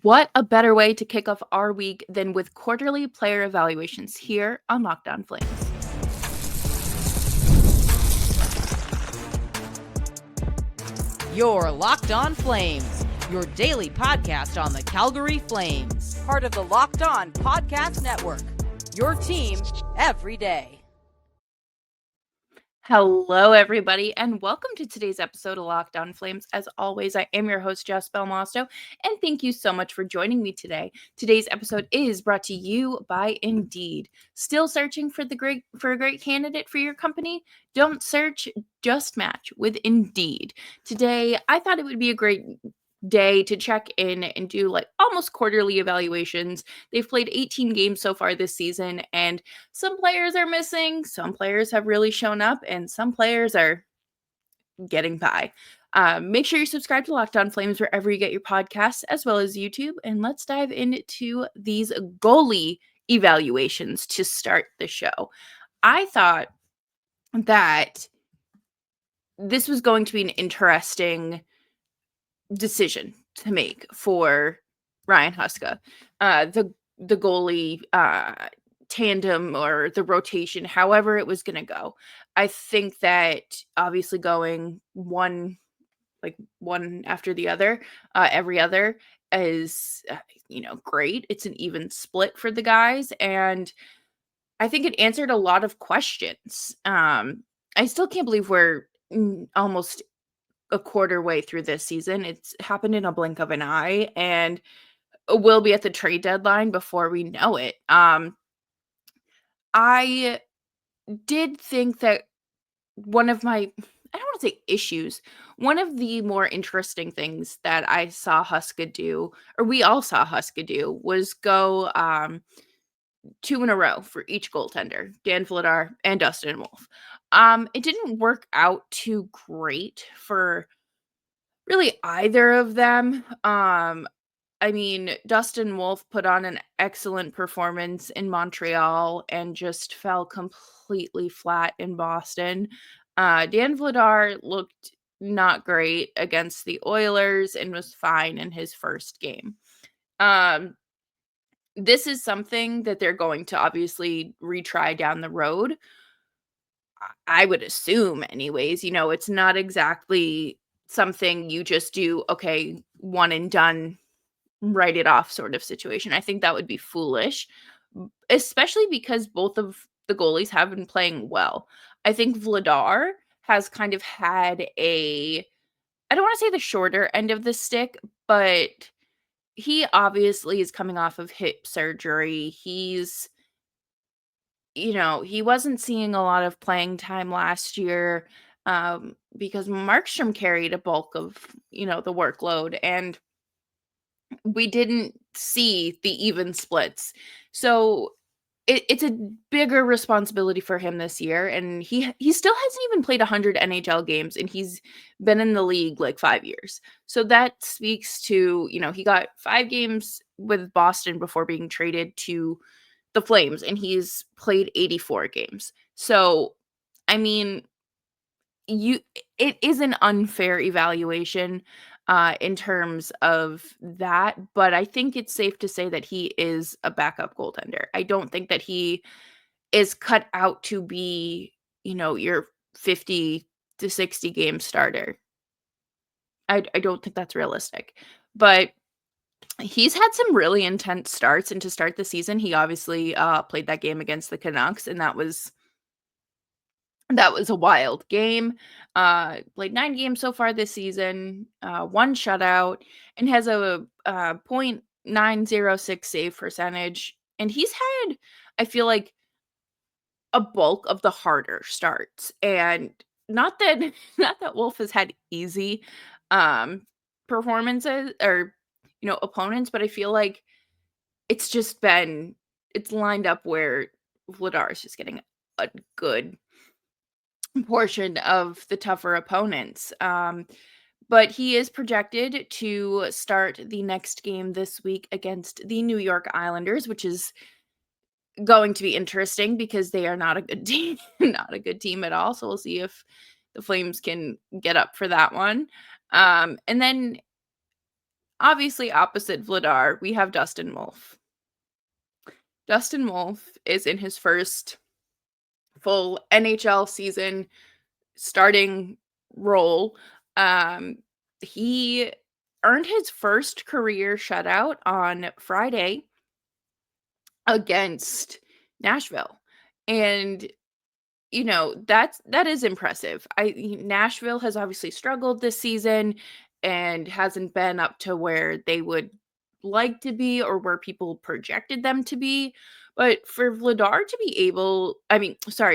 What a better way to kick off our week than with quarterly player evaluations here on Locked On Flames. You're Locked On Flames, your daily podcast on the Calgary Flames. Part of the Locked On Podcast Network, your team every day. Hello, everybody, and welcome to today's episode of Locked On Flames. As always, I am your host, Jess Belmosto, and thank you so much for joining me today. Today's episode is brought to you by Indeed. Still searching for a great candidate for your company? Don't search, just match with Indeed. Today, I thought it would be a great day to check in and do like almost quarterly evaluations. They've played 18 games so far this season, and some players are missing, some players have really shown up, and some players are getting by. Make sure you subscribe to Locked On Flames wherever you get your podcasts, as well as YouTube, and let's dive into these goalie evaluations to start the show. I thought that this was going to be an interesting decision to make for Ryan Huska. The goalie tandem or the rotation, however it was going to go. I think that obviously going one after the other, every other is great. It's an even split for the guys, and I think it answered a lot of questions. I still can't believe we're almost a quarter way through this season. It's happened in a blink of an eye, and we'll be at the trade deadline before we know it. I did think that one of my, I don't want to say issues, one of the more interesting things that I saw Huska do, or we all saw Huska do, was go two in a row for each goaltender, Dan Vladar and Dustin Wolf. It didn't work out too great for really either of them. I mean, Dustin Wolf put on an excellent performance in Montreal and just fell completely flat in Boston. Dan Vladar looked not great against the Oilers and was fine in his first game. This is something that they're going to obviously retry down the road. I would assume, anyways. It's not exactly something you just do, okay, one and done, write it off sort of situation. I think that would be foolish, especially because both of the goalies have been playing well. I think Vladar has kind of had I don't want to say the shorter end of the stick, but he obviously is coming off of hip surgery. He wasn't seeing a lot of playing time last year because Markstrom carried a bulk of, the workload, and we didn't see the even splits. So it's a bigger responsibility for him this year, and he still hasn't even played 100 NHL games, and he's been in the league like 5 years. So that speaks to, he got 5 games with Boston before being traded to the Flames, and he's played 84 games. So, I mean, it is an unfair evaluation in terms of that, but I think it's safe to say that he is a backup goaltender. I don't think that he is cut out to be, your 50 to 60 game starter. I don't think that's realistic. But he's had some really intense starts, and to start the season, he obviously played that game against the Canucks, and that was a wild game. Played 9 games so far this season, 1 shutout, and has a .906 save percentage. And he's had, I feel like, a bulk of the harder starts. And not that not that Wolf has had easy performances or opponents, but I feel like it's lined up where Vladar is just getting a good portion of the tougher opponents. But he is projected to start the next game this week against the New York Islanders, which is going to be interesting because they are not a good team, not a good team at all. So we'll see if the Flames can get up for that one. And then Obviously, opposite Vladar, we have Dustin Wolf. Dustin Wolf is in his first full NHL season starting role. He earned his first career shutout on Friday against Nashville. And that is impressive. Nashville has obviously struggled this season and hasn't been up to where they would like to be or where people projected them to be. But for Vladar to be able,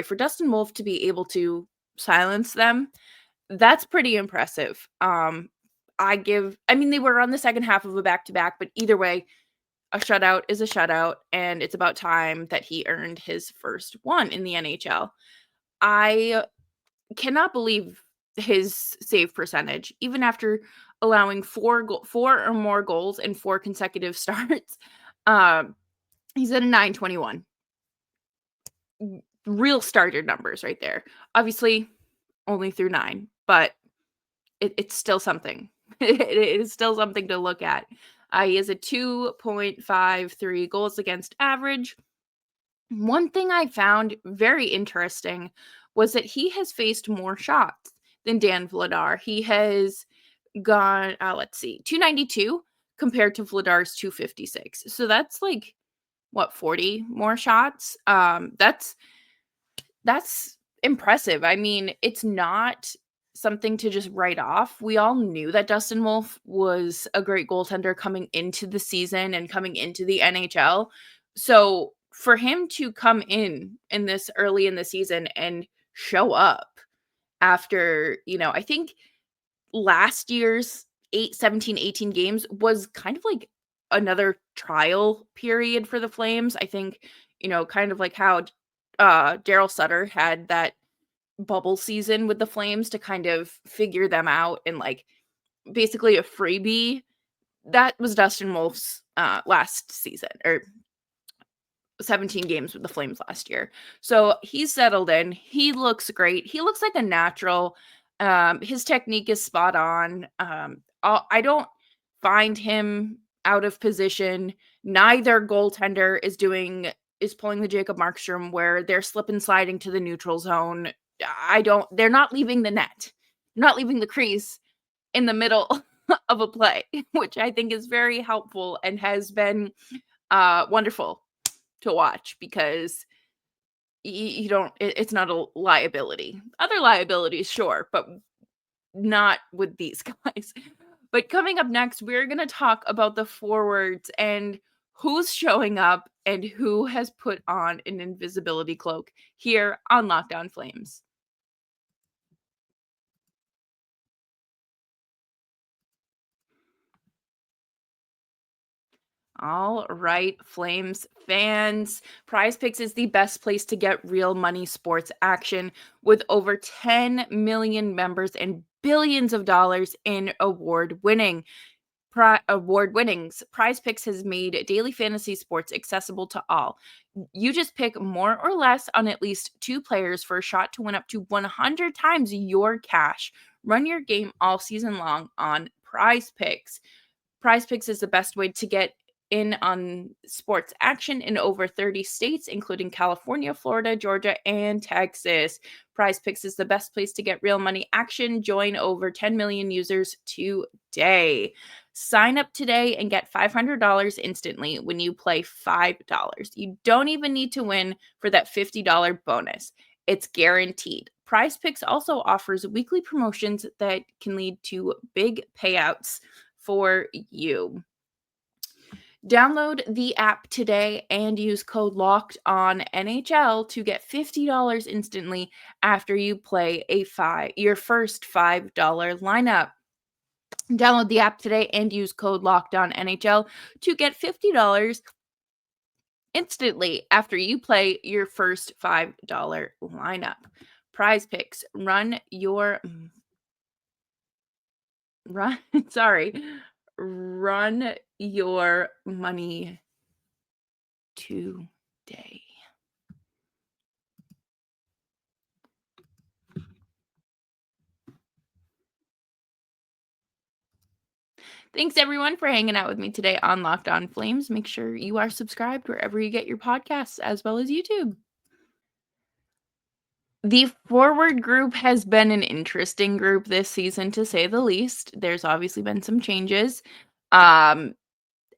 for Dustin Wolf to be able to silence them, that's pretty impressive. They were on the second half of a back to back, but either way, a shutout is a shutout, and it's about time that he earned his first one in the NHL. I cannot believe his save percentage, even after allowing four or more goals in 4 consecutive starts. Um, he's at a 921. Real starter numbers right there. Obviously, only through 9, but it's still something. It is still something to look at. He has a 2.53 goals against average. One thing I found very interesting was that he has faced more shots than Dan Vladar. He has gone, 292 compared to Vladar's 256. So that's like what, 40 more shots? That's impressive. I mean, it's not something to just write off. We all knew that Dustin Wolf was a great goaltender coming into the season and coming into the NHL. So for him to come in this early in the season and show up after, I think last year's 18 games was kind of like another trial period for the Flames. I think, kind of like how Daryl Sutter had that bubble season with the Flames to kind of figure them out and like basically a freebie. That was Dustin Wolf's last season, or 17 games with the Flames last year. So he's settled in. He looks great. He looks like a natural. His technique is spot on. I don't find him out of position. Neither goaltender is pulling the Jacob Markstrom where they're slip and sliding to the neutral zone. They're not leaving the net. Not leaving the crease in the middle of a play, which I think is very helpful and has been wonderful to watch because you don't it's not a liability. Other liabilities, sure, but not with these guys. But coming up next, we're going to talk about the forwards and who's showing up and who has put on an invisibility cloak here on Locked On Flames. All right, Flames fans. Prize Picks is the best place to get real money sports action with over 10 million members and billions of dollars in award winnings. Prize Picks has made daily fantasy sports accessible to all. You just pick more or less on at least 2 players for a shot to win up to 100 times your cash. Run your game all season long on Prize Picks. Prize Picks is the best way to get in on sports action in over 30 states, including California, Florida, Georgia, and Texas. Prize Picks is the best place to get real money action. Join over 10 million users today. Sign up today and get $500 instantly when you play $5. You don't even need to win for that $50 bonus. It's guaranteed. Prize Picks also offers weekly promotions that can lead to big payouts for you. Download the app today and use code Locked On NHL to get $50 instantly after you play your first $5 lineup. Download the app today and use code Locked On NHL to get $50 instantly after you play your first $5 lineup. Prize Picks, run your money today. Thanks everyone for hanging out with me today on Locked On Flames. Make sure you are subscribed wherever you get your podcasts, as well as YouTube. The forward group has been an interesting group this season, to say the least. There's obviously been some changes. And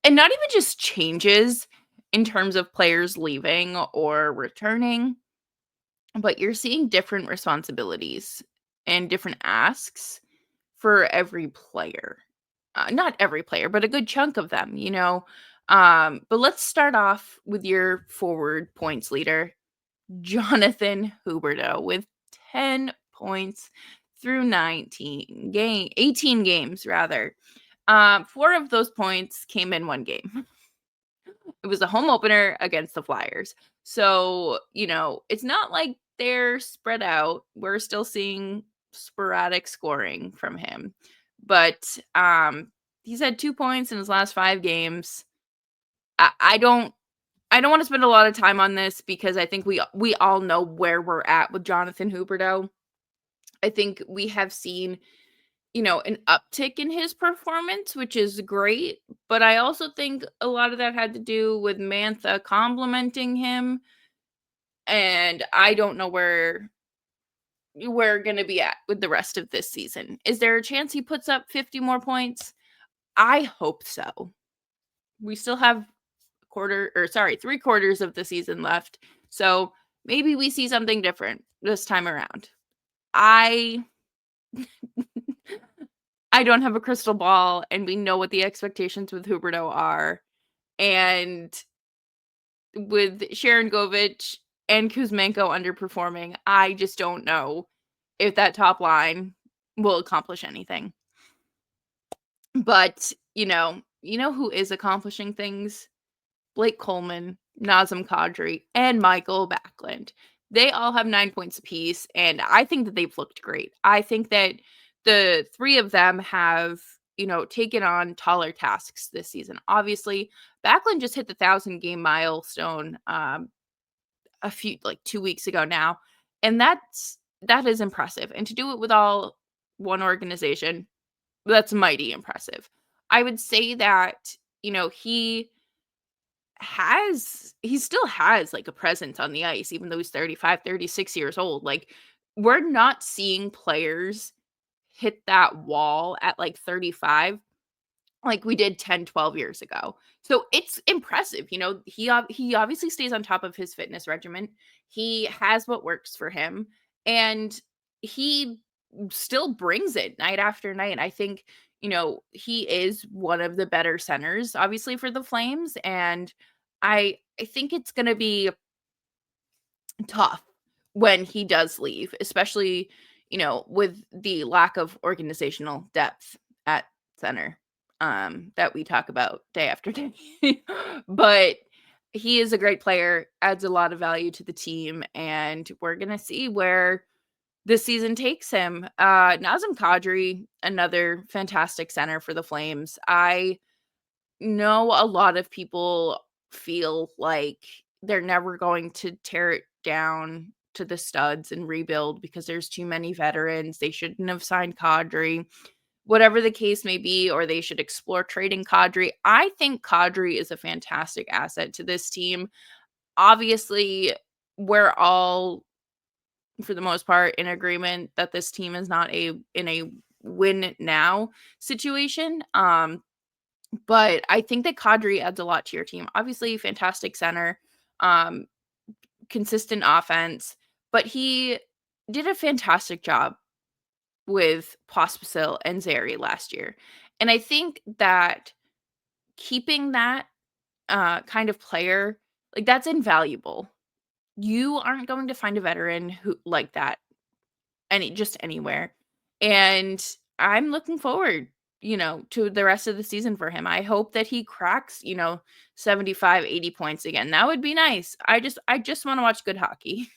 not even just changes in terms of players leaving or returning, but you're seeing different responsibilities and different asks for every player. Not every player, but a good chunk of them, you know. But let's start off with your forward points leader, Jonathan Huberdeau, with 10 points through 18 games rather. 4 of those points came in one game. It was a home opener against the Flyers. So, it's not like they're spread out. We're still seeing sporadic scoring from him. But he's had 2 points in his last 5 games. I don't want to spend a lot of time on this because I think we all know where we're at with Jonathan Huberdeau. I think we have seen an uptick in his performance, which is great. But I also think a lot of that had to do with Mantha complimenting him. And I don't know where we're going to be at with the rest of this season. Is there a chance he puts up 50 more points? I hope so. We still have 3/4 of the season left. So maybe we see something different this time around. I I don't have a crystal ball, and we know what the expectations with Huberdeau are. And with Sharon Govich and Kuzmenko underperforming, I just don't know if that top line will accomplish anything. But, who is accomplishing things? Blake Coleman, Nazem Kadri, and Michael Backlund. They all have 9 points apiece, and I think that they've looked great. I think that the 3 of them have, taken on taller tasks this season. Obviously, Backlund just hit the 1,000-game milestone a few 2 weeks ago now, and that is impressive. And to do it with all one organization, that's mighty impressive. I would say that, he still has a presence on the ice, even though he's 35, 36 years old. We're not seeing players hit that wall at 35 like we did 10, 12 years ago. So it's impressive. He obviously stays on top of his fitness regimen. He has what works for him, and he still brings it night after night. I think, he is one of the better centers, obviously, for the Flames. And I think it's going to be tough when he does leave, especially, with the lack of organizational depth at center that we talk about day after day. But he is a great player, adds a lot of value to the team, and we're going to see where this season takes him. Nazem Kadri, another fantastic center for the Flames. I know a lot of people feel like they're never going to tear it down to the studs and rebuild because there's too many veterans. They shouldn't have signed Kadri, whatever the case may be, or they should explore trading Kadri. I think Kadri is a fantastic asset to this team. Obviously, we're all, for the most part, in agreement that this team is not in a win now situation. But I think that Kadri adds a lot to your team. Obviously, fantastic center, um, consistent offense, but he did a fantastic job with Pospisil and Zary last year. And I think that keeping that kind of player, that's invaluable. You aren't going to find a veteran who like that just anywhere. And I'm looking forward, to the rest of the season for him. I hope that he cracks, 75, 80 points again. That would be nice. I just want to watch good hockey.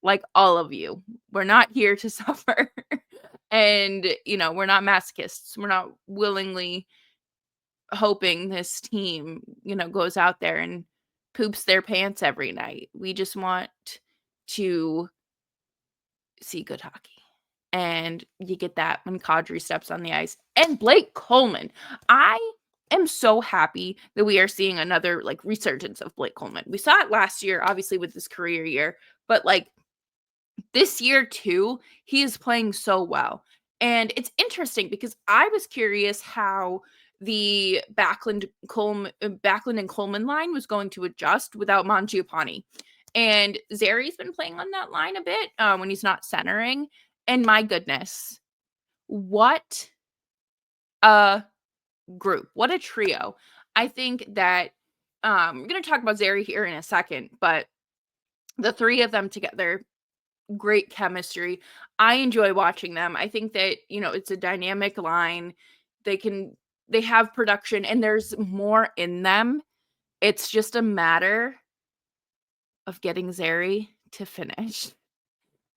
Like all of you. We're not here to suffer. And, we're not masochists. We're not willingly hoping this team, goes out there and poops their pants every night. We just want to see good hockey. And you get that when Kadri steps on the ice. And Blake Coleman. I am so happy that we are seeing another like resurgence of Blake Coleman. We saw it last year, obviously, with this career year, but like this year too, he is playing so well. And it's interesting because I was curious how the Backlund and Coleman line was going to adjust without Mangiapane. And Zari's been playing on that line a bit when he's not centering. And my goodness, what a group, what a trio. I think that we're going to talk about Zari here in a second, but the three of them together, great chemistry. I enjoy watching them. I think that, it's a dynamic line. They have production and there's more in them. It's just a matter of getting Zari to finish.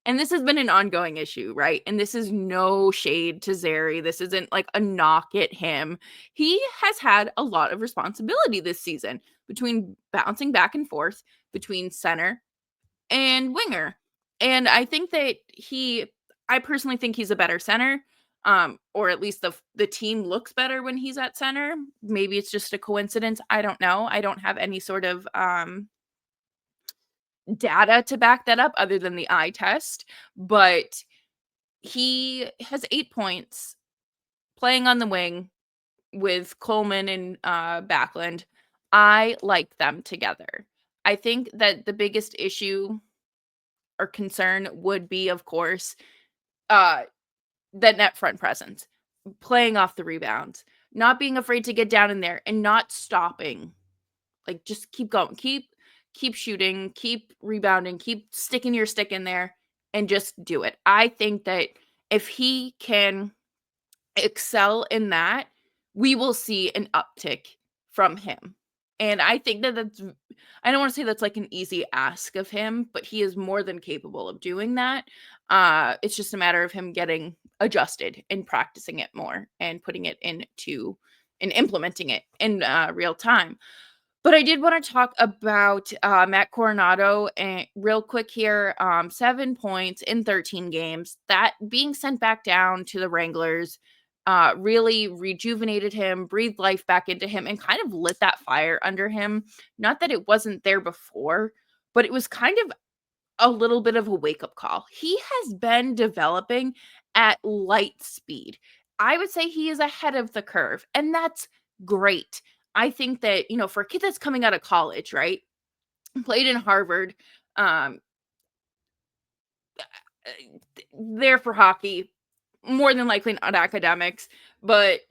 And this has been an ongoing issue, right? And this is no shade to Zari. This isn't like a knock at him. He has had a lot of responsibility this season between bouncing back and forth between center and winger. And I think that I personally think he's a better center. Or at least the team looks better when he's at center. Maybe it's just a coincidence. I don't know. I don't have any sort of data to back that up other than the eye test, but he has 8 points playing on the wing with Coleman and Backlund. I like them together. I think that the biggest issue or concern would be, of course, the net front presence, playing off the rebounds, not being afraid to get down in there and not stopping. Like, just keep going, keep shooting, keep rebounding, keep sticking your stick in there and just do it. I think that if he can excel in that, we will see an uptick from him. And I think that I don't want to say that's like an easy ask of him, but he is more than capable of doing that. It's just a matter of him getting adjusted and practicing it more and putting it into and implementing it in real time. But I did want to talk about Matt Coronato and real quick here. 7 points in 13 games. That being sent back down to the Wranglers really rejuvenated him, breathed life back into him, and kind of lit that fire under him. Not that it wasn't there before, but it was kind of a little bit of a wake-up call. He has been developing at light speed. I would say he is ahead of the curve, and that's great. I think that, for a kid that's coming out of college, right? Played in Harvard, um, there for hockey, more than likely not academics, but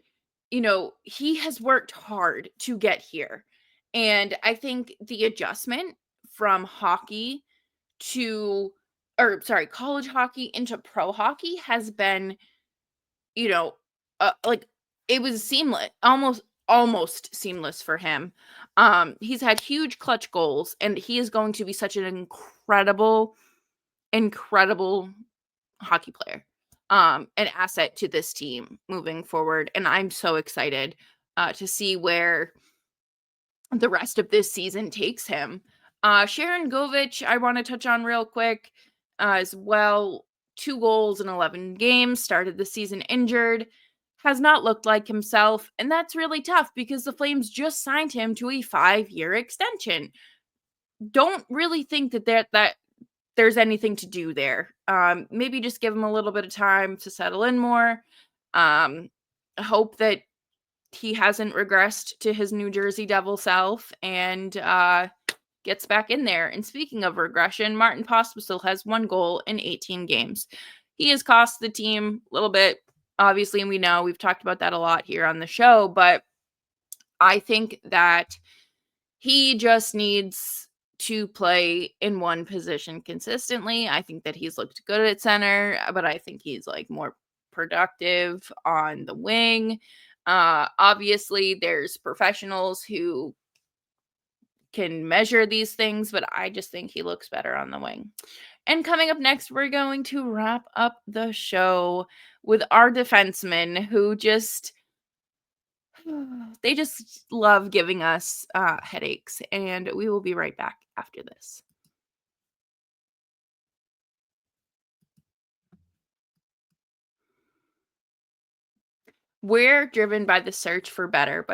he has worked hard to get here. And I think the adjustment from hockey college hockey into pro hockey has been, like it was seamless, almost seamless for him. He's had huge clutch goals and he is going to be such an incredible hockey player. An asset to this team moving forward. And I'm so excited to see where the rest of this season takes him. Sharon Govich, I want to touch on real quick as well. 2 goals in 11 games, started the season injured, has not looked like himself. And that's really tough because the Flames just signed him to a 5-year extension. Don't really think that there's anything to do there. Maybe just give him a little bit of time to settle in more. Hope that he hasn't regressed to his New Jersey Devil self and gets back in there. And speaking of regression, Martin Pospisil has 1 goal in 18 games. He has cost the team a little bit, obviously, and we know we've talked about that a lot here on the show, but I think that he just needs to play in one position consistently. I think that he's looked good at center, but I think he's like more productive on the wing. Obviously, there's professionals who can measure these things, but I just think he looks better on the wing. And coming up next, we're going to wrap up the show with our defensemen who they just love giving us headaches. And we will be right back after this. We're driven by the search for better,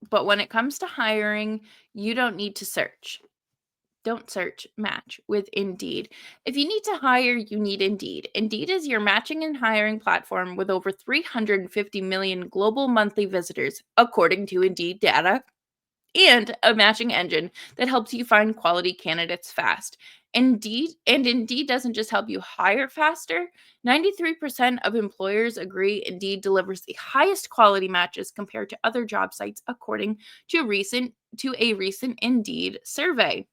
but when it comes to hiring, you don't need to search. Don't search, match with Indeed. If you need to hire, you need Indeed. Indeed is your matching and hiring platform with over 350 million global monthly visitors, according to Indeed data, and a matching engine that helps you find quality candidates fast. Indeed doesn't just help you hire faster. 93% of employers agree Indeed delivers the highest quality matches compared to other job sites, according to a recent Indeed survey.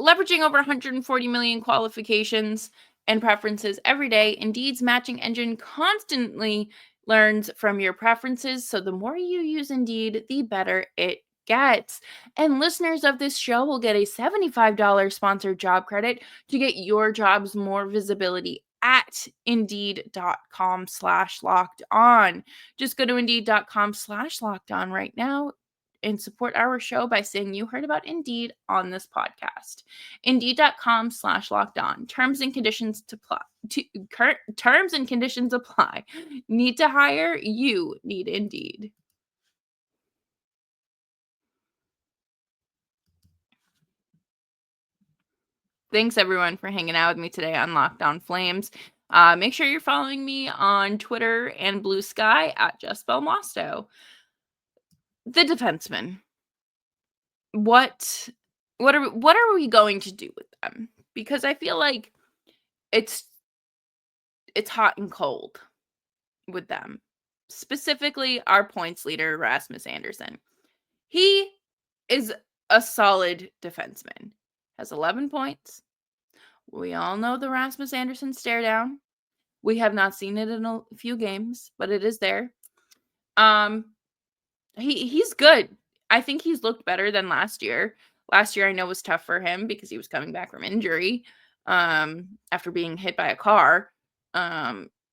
Leveraging over 140 million qualifications and preferences every day, Indeed's matching engine constantly learns from your preferences. So the more you use Indeed, the better it gets. And listeners of this show will get a $75 sponsored job credit to get your jobs more visibility at indeed.com/locked on. Just go to indeed.com/locked on right now and support our show by saying you heard about Indeed on this podcast. Indeed.com/locked on. Terms and conditions terms and conditions apply. Need to hire? You need Indeed. Thanks everyone for hanging out with me today on Locked On Flames. Make sure you're following me on Twitter and Blue Sky at Just Belmosto. The defenseman. What are we going to do with them? Because I feel like it's hot and cold with them. Specifically, our points leader, Rasmus Anderson. He is a solid defenseman. Has 11 points. We all know the Rasmus Anderson stare down. We have not seen it in a few games, but it is there. He's good. I think he's looked better than last year. Last year I know was tough for him because he was coming back from injury after being hit by a car.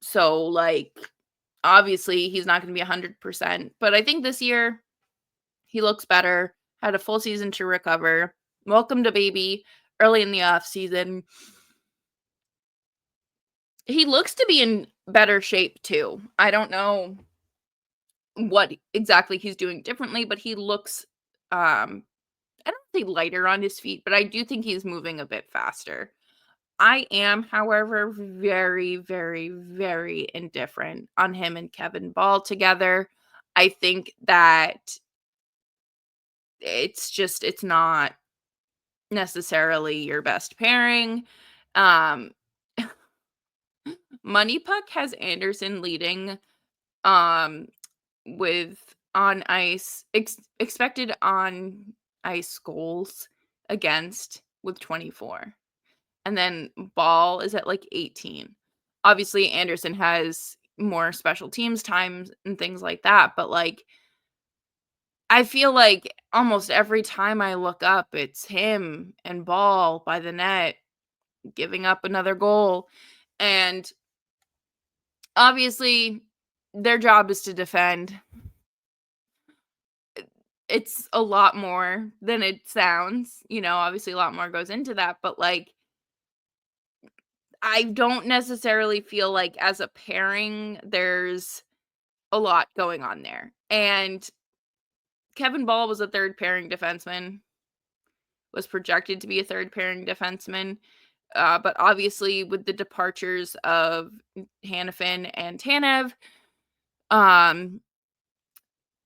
So like obviously he's not going to be 100%, but I think this year he looks better. Had a full season to recover. Welcomed a baby early in the off season. He looks to be in better shape too. I don't know what exactly he's doing differently, but he looks I don't say lighter on his feet, but I do think he's moving a bit faster. I am, however, very, very, very indifferent on him and Kevin Ball together. I think that it's not necessarily your best pairing. Um Money Puck has Anderson leading um with on ice expected on ice goals against with 24. And then Ball is at like 18. Obviously Anderson has more special teams times and things like that, but like I feel like almost every time I look up it's him and Ball by the net giving up another goal. And obviously their job is to defend. It's a lot more than it sounds, obviously a lot more goes into that, but like I don't necessarily feel like as a pairing there's a lot going on there. And Kevin Ball was a third pairing defenseman, was projected to be a third pairing defenseman. But obviously with the departures of Hanifin and Tanev,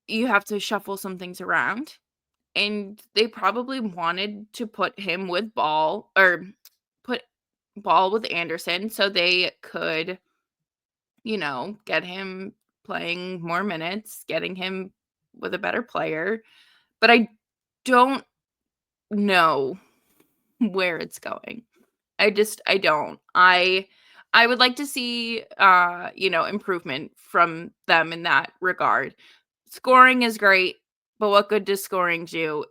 you have to shuffle some things around. And they probably wanted to put him with Ball or put Ball with Anderson so they could, get him playing more minutes, getting him with a better player. But I don't know where it's going. I don't. I would like to see improvement from them in that regard. Scoring is great, but what good does scoring do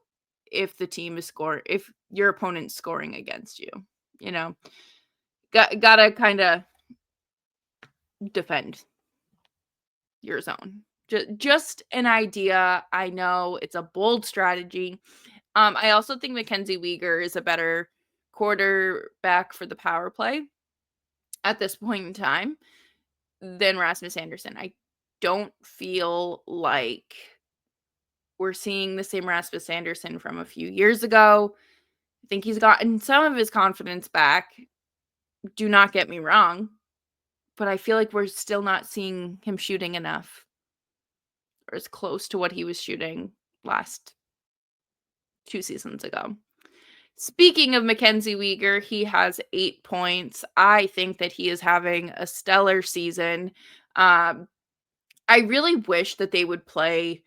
if if your opponent's scoring against you? You know, gotta kind of defend your zone. Just an idea. I know it's a bold strategy. I also think Mackenzie Weegar is a better quarterback for the power play at this point in time. than Rasmus Andersson. I don't feel like we're seeing the same Rasmus Andersson from a few years ago. I think he's gotten some of his confidence back. Do not get me wrong, but I feel like we're still not seeing him shooting enough or as close to what he was shooting last 2 seasons ago. Speaking of Mackenzie Weegar, he has 8 points. I think that he is having a stellar season. I really wish that they would play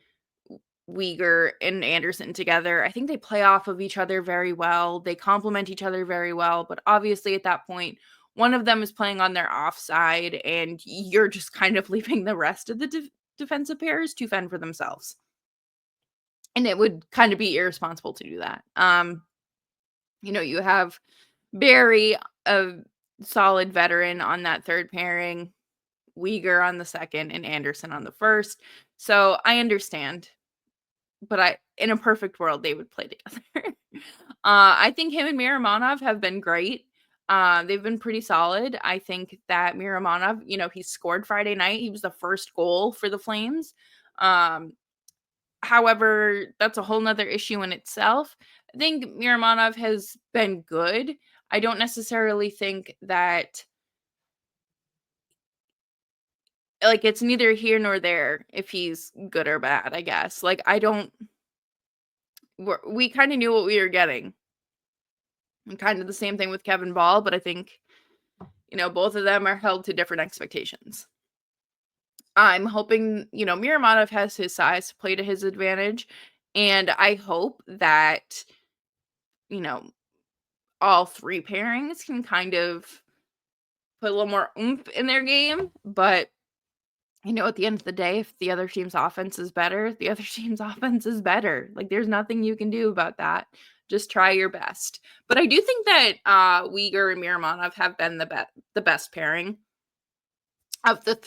Weegar and Anderson together. I think they play off of each other very well. They complement each other very well, but obviously at that point, one of them is playing on their offside, and you're just kind of leaving the rest of the defensive pairs to fend for themselves. And it would kind of be irresponsible to do that. You have Barry, a solid veteran, on that third pairing, Weegar on the second, and Anderson on the first. So I understand, but in a perfect world, they would play together. I think him and Miramonov have been great. They've been pretty solid. I think that Miramonov, he scored Friday night. He was the first goal for the Flames. However, that's a whole nother issue in itself. I think Miramonov has been good. I don't necessarily think that, like, it's neither here nor there if he's good or bad, I guess. Like, we kind of knew what we were getting. And kind of the same thing with Kevin Ball, but I think, both of them are held to different expectations. I'm hoping, Miramonov has his size to play to his advantage. And I hope that, all 3 pairings can kind of put a little more oomph in their game. But, at the end of the day, if the other team's offense is better, the other team's offense is better. Like, there's nothing you can do about that. Just try your best. But I do think that Weegar and Miramonov have been the best pairing of the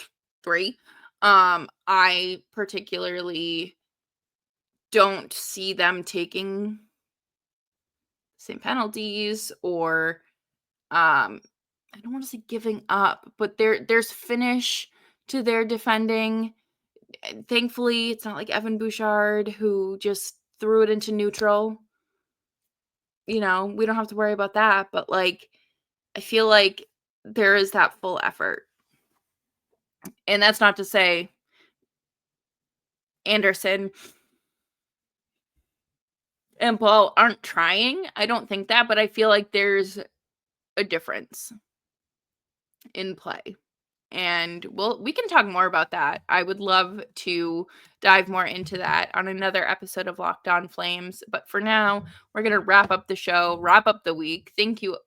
3. I particularly don't see them taking same penalties or I don't want to say giving up, but there's finish to their defending. Thankfully, it's not like Evan Bouchard who just threw it into neutral. We don't have to worry about that, but like I feel like there is that full effort. And that's not to say Anderson and Paul aren't trying. I don't think that, but I feel like there's a difference in play. And we can talk more about that. I would love to dive more into that on another episode of Locked On Flames. But for now, we're going to wrap up the show, wrap up the week.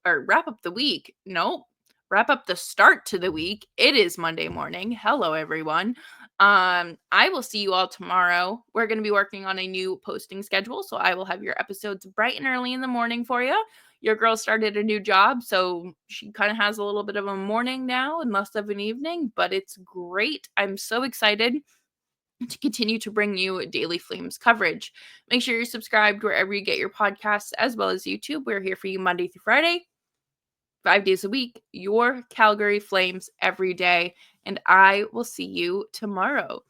Wrap up the week. Nope. Wrap up the start to the week. It is Monday morning. Hello, everyone. I will see you all tomorrow. We're going to be working on a new posting schedule, so I will have your episodes bright and early in the morning for you. Your girl started a new job, so she kind of has a little bit of a morning now and less of an evening, but it's great. I'm so excited to continue to bring you daily Flames coverage. Make sure you're subscribed wherever you get your podcasts, as well as YouTube. We're here for you Monday through Friday, 5 days a week, your Calgary Flames every day, and I will see you tomorrow.